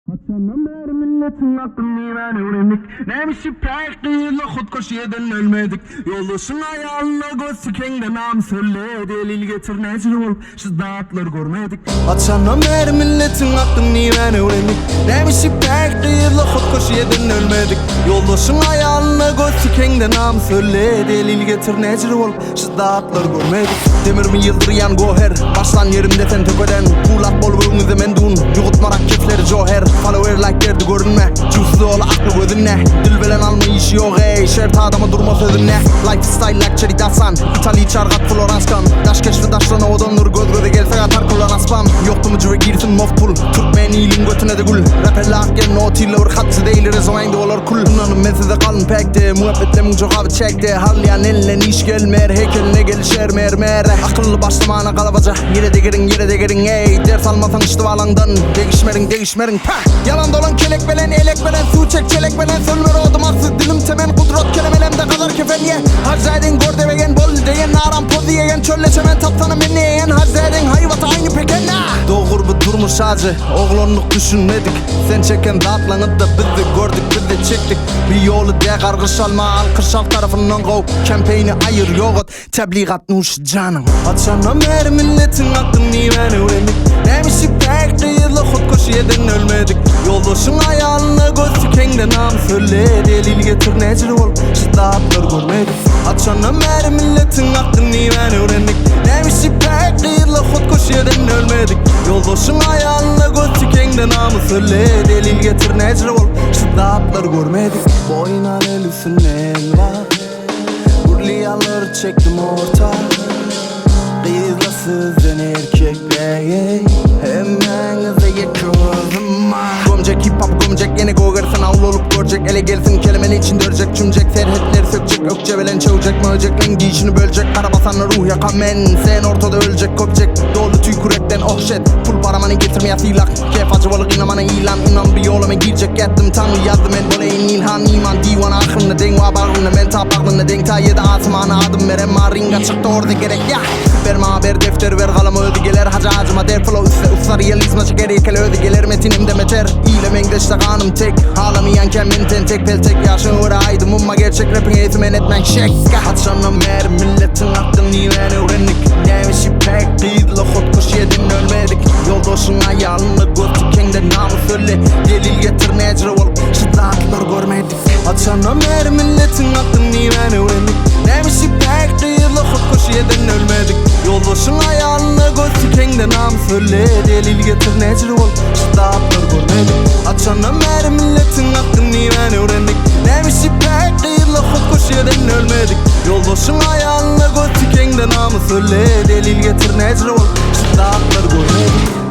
Kaçandan beri milletin aklını ben öğrendik. Neymişi pek değil Kutkoş yeden ölmedik. Yoldaşın ayağına göz sikende nam söyle. Delil getir necil ol şu dağıtlar görmedik. Kaçandan beri milletin aklını ben öğrendik. Neymişi pek değil Kutkoş yeden ölmedik. Yoldaşın ayağına göz sikende nam söyle. Delil getir necil ol şu dağıtlar görmedik. Demirimi yıldırıyan goher. Başlan yerimde ten tökeden. Kulak bol bölümüzde mendun. Yugutmarak kefleri joher. Follower like derdi görünme. Cüzlü ol aklı gözünle. Dil bilen alma işi yok ey. Şert adamı durma sözünle. Lifestyle like Cherry Dasan. İtali çargat Floranskan. Daş keşfi daşlana odanır. Göz göze gelse atar kullan aspam. Yoktu mu cüve girsin mofpul. Türkmen iyiliğin götüne de gül. Rapper lakken no tille vur katsı değil. Rezomayında olur kul. Bunanım ben size kalın pekte. Muhabbetlemin çok abi çekti. Harlayan eline iş gelmer. Heykeline gelişer mermere. Akıllı başlamana kalabaca. Yere de girin ey. Ders almasan işte valandan. Değişmerin Yalan dolan kelek belen elek belen. Su çek çelek belen. Sölmer oldum aksız dilim temen. Kudrot kelemelemde kadar kefen ye. Harcaydın gor devegen bol deyen. Naran poz yiyen çölleşemen taptanı beni yiyen. Harcaydın hayvata aynı peken Doğur bu durmuş acı. Oğlunluk düşünmedik. Sen çeken dağıtlanıp da biz de gördük biz de çektik. Bir yolu de kargış alma. Alkış alt tarafından kov. Kempeyni ayır yoğurt. Tebliğat nuş canın. Açandan beri milletin aklını ben öğrendik. Neymişi pek değil Kutkoş yeden ölmedik. Yoldaşın ayağına göz sikende nam söyle. Delil getir necil ol şu dağıtlar görmedik. Açandan beri milletin aklını ben öğrendik. Neymişi pek değil Kutkoş yeden ölmedik. Yoldaşın ayağına göz sikende nam söyle. Delil getir necil ol şu dağıtlar görmedik. Boyuna elisin el var. Burliyaları çektim orta. Kızlasızdan erkekliğe hemen yakıyorum Gömcek hip hop gömcek yine gogarsan avlu olup görecek. Ele gelsin kelimeli için dörecek cümcek. Serhetleri sökecek ökçe belen çövecek. Möcek lan giyişini bölecek. Karabasanla ruh yakan men. Sen ortada ölecek köpecek. Dolu tüy kuretten oh shit. Pul paramanı getirmeye silak. Kef acı balık inamana ilan. İnan bir yoluma girecek ettim tanrı yazdım en boleyin ilhan iman. Divan aklımda denk var bağımda men tap aklımda denk. Ta yedi asmana adım verem maringa çıktı orada gerek ya. Verme haber defter ver kalama ödügeler. Hacı acıma der flow üstte usta realizma çeker yekele ödügeler. Metinimde meter İyilem engeçte kanım tek. Ağlamayan kendimden tek pel tek. Yaşın uğraydım umma gerçek rapin eğitimen etmen şek. Açanım mer milletin aklını ben öğrendik. Neymişi pek değil Kutkoş yedin ölmedik. Yoldaşın ayağını göz tükende namı söyle. Delil getir necil ol şu dağıtlar görmedik. Açanım mer milletin aklını ben öğrendik. Neymişi pek değil Kutkoş yedin ölmedik. Yoldaşın ayağına göz tükende namı söyle. Delil getir necil ol şu dağıtlar görmedik. Açanım mer milletin aklını ben öğrendik. Neymişi pek değil Kutkoş yedin ölmedik. Yoldaşın ayağına göz tükende namı söyle. Delil getir necil ol şu dağıtlar görmedik.